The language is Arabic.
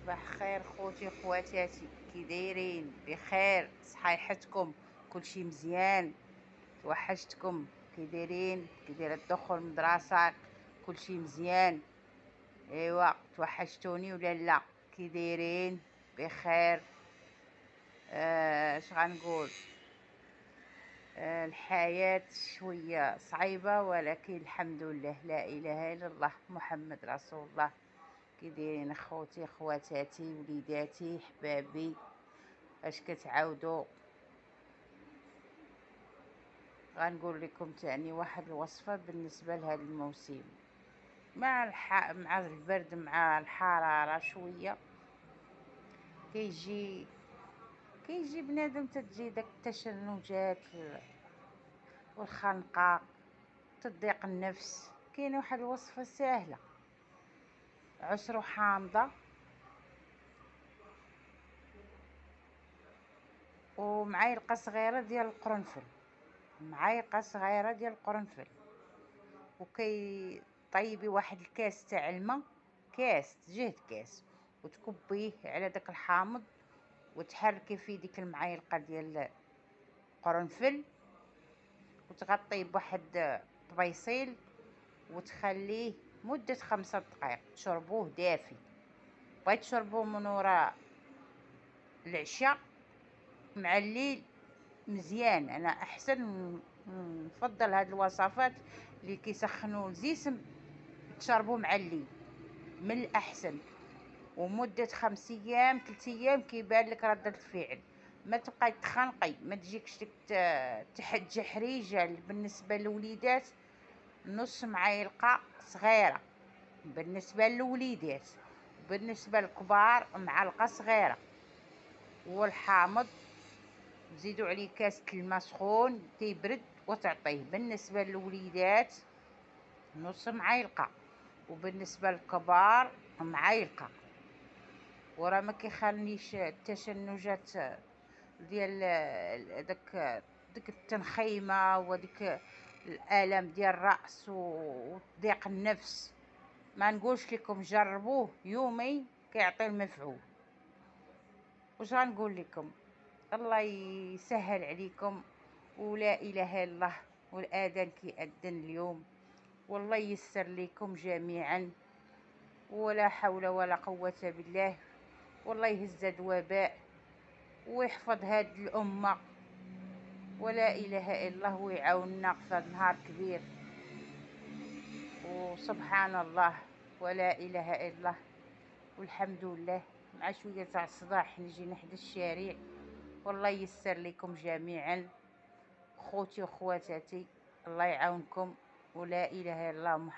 صباح خير خوتي خواتاتي، كي دايرين؟ بخير؟ صحيحتكم؟ كلشي مزيان؟ توحشتكم، كي دايرين؟ كي داير الدخول المدرسة؟ كلشي مزيان؟ ايوا توحشتوني ولا لا؟ كي دايرين؟ بخير؟ اش غنقول؟ الحياة شوية صعيبة، ولكن الحمد لله، لا اله الا الله محمد رسول الله. كي دايرين اخوتي خواتاتي وليداتي حبابي؟ اش كتعاودوا؟ غنقول لكم تاني واحد الوصفه بالنسبه لهذا الموسم، مع البرد مع الحراره شويه، كيجي بنادم تجي داك التشنجات والخنقه، تضيق النفس. كاينه واحد الوصفه سهله، عسر حامضه ومعايلقه صغيره ديال القرنفل، وكي طيبي واحد الكاس تاع الماء، جهد كاس، وتكبيه على داك الحامض، وتحركي فيه ديك المعايلقه ديال القرنفل، وتغطيه بواحد طبيصيل، وتخليه مده 5 دقائق. تشربوه دافي. بغيت تشربوه من وراء العشاء مع الليل مزيان. انا احسن نفضل هاد الوصفات اللي كيسخنوا الجسم تشربوا مع الليل من الاحسن. ومده 5 ايام 3 ايام كيبان لك ردة الفعل. ما تبقاي تخنقي، ما تجيكش تحريجه. بالنسبه للوليدات نص معلقه صغيره بالنسبه للوليدات، بالنسبه للكبار معلقه صغيره. والحامض تزيدوا عليه كاس الماء سخون تيبرد وتعطيه. بالنسبه للوليدات نص معلقه، وبالنسبه للكبار معلقه. وراه ما كيخليش التشنجات ديال ديك التنخيمه وديك الالم ديال الراس وضيق النفس. ما نقولش لكم جربوه يومي كيعطي المفعول. واش غنقول لكم؟ الله يسهل عليكم، ولا اله الا الله، والاذان كيأذن اليوم، والله ييسر لكم جميعا، ولا حول ولا قوة بالله. والله يهز هاد الوباء ويحفظ هاد الامه، ولا اله الا الله، ويعاوننا في هاد النهار كبير. وسبحان الله، ولا اله الا الله، والحمد لله. مع شويه تاع الصداع نجي نحد الشارع. والله ييسر لكم جميعا خوتي وخواتاتي، الله يعاونكم، ولا اله الا الله محمد.